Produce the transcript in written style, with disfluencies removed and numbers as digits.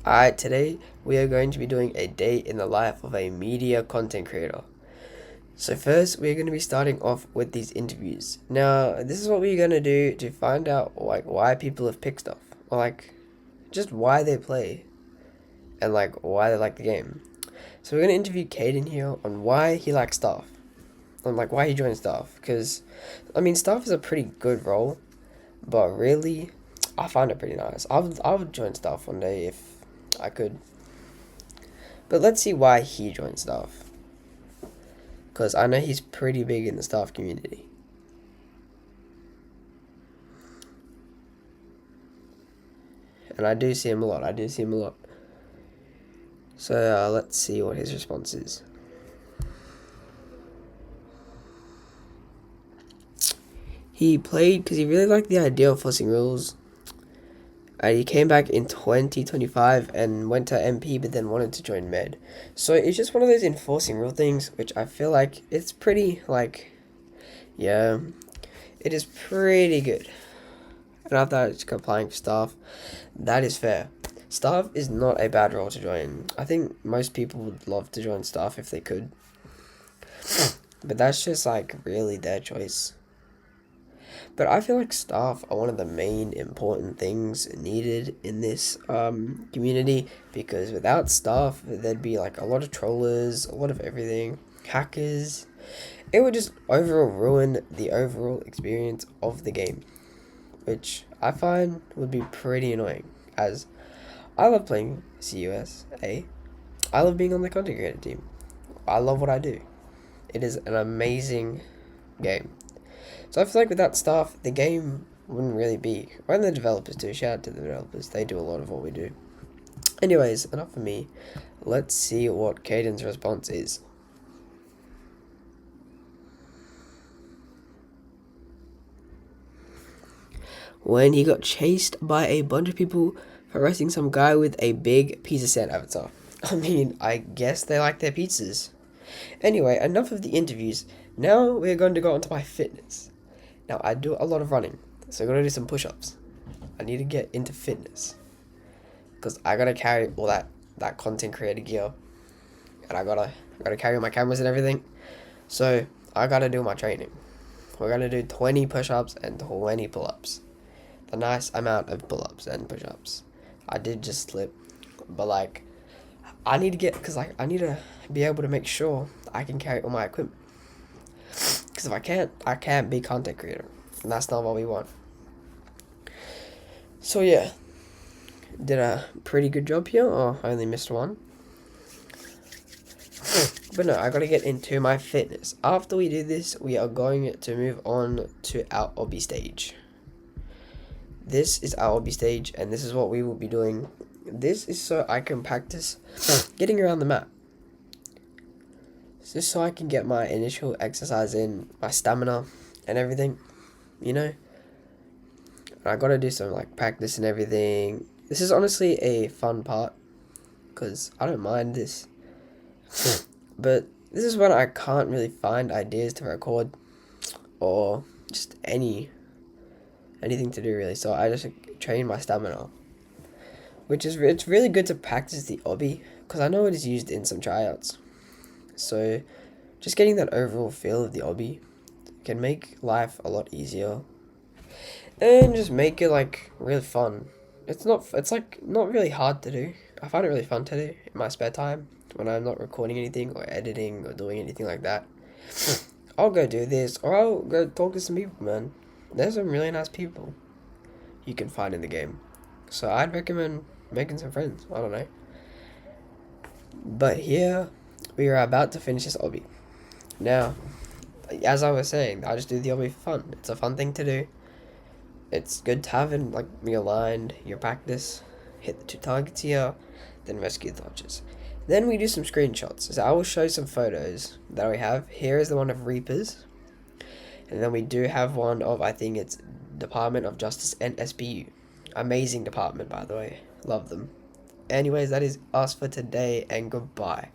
Alright, today we are going to be doing a day in the life of a media content creator. So first, we're going to be starting off with these interviews. Now, this is what we're going to do to find out why people have picked stuff, or just why they play, and why they like the game. So we're going to interview Caden here on why he likes stuff, on why he joined stuff. Because stuff is a pretty good role, but really, I find it pretty nice. I would join stuff one day if I could. But let's see why he joined stuff. Because I know he's pretty big in the staff community. And I do see him a lot. So let's see what his response is. He played because he really liked the idea of forcing rules. He came back in 2025 and went to MP, but then wanted to join Med. So it's just one of those enforcing rule things, which I feel like it's pretty, yeah, it is pretty good. And I thought it's applying for staff. That is fair. Staff is not a bad role to join. I think most people would love to join staff if they could. But that's just really their choice. But I feel like staff are one of the main important things needed in this community, because without staff, there'd be a lot of trollers, a lot of everything, hackers. It would just overall ruin the overall experience of the game, which I find would be pretty annoying, as I love playing CUSA. I love being on the content creator team. I love what I do. It is an amazing game. So I feel like without staff, the game wouldn't really be. And the developers too. Shout out to the developers. They do a lot of what we do. Anyways, enough of me. Let's see what Caden's response is. When he got chased by a bunch of people for arresting some guy with a big pizza stand avatar. I guess they like their pizzas. Anyway, enough of the interviews. Now we're going to go on to my fitness. Now, I do a lot of running, so I'm going to do some push-ups. I need to get into fitness, because I got to carry all that content creator gear, and I got to carry my cameras and everything, so I got to do my training. We're going to do 20 push-ups and 20 pull-ups. The nice amount of pull-ups and push-ups. I did just slip, but I need to get, because I need to be able to make sure I can carry all my equipment. Because if I can't be content creator, and that's not what we want. So yeah, did a pretty good job here, or I only missed one. But no, I gotta get into my fitness. After we do this, we are going to move on to our obby stage. This is our obby stage, and this is what we will be doing. This is so I can practice getting around the map. Just so I can get my initial exercise in, my stamina and everything, And I gotta do some practice and everything. This is honestly a fun part, because I don't mind this. But this is when I can't really find ideas to record, or just anything to do really. So I just train my stamina, it's really good to practice the obby, because I know it is used in some tryouts. So, just getting that overall feel of the obby can make life a lot easier, and just make it really fun. It's not really hard to do. I find it really fun to do in my spare time when I'm not recording anything or editing or doing anything like that. I'll go do this, or I'll go talk to some people, man. There's some really nice people you can find in the game. So I'd recommend making some friends. I don't know. But here, we are about to finish this obby. Now, as I was saying, I just do the obby for fun. It's a fun thing to do. It's good to have in realigned your practice. Hit the 2 targets here, then rescue the archers. Then we do some screenshots. So I will show some photos that we have. Here is the one of Reapers. And then we do have one of, I think it's Department of Justice and SBU. Amazing department, by the way. Love them. Anyways, that is us for today, and goodbye.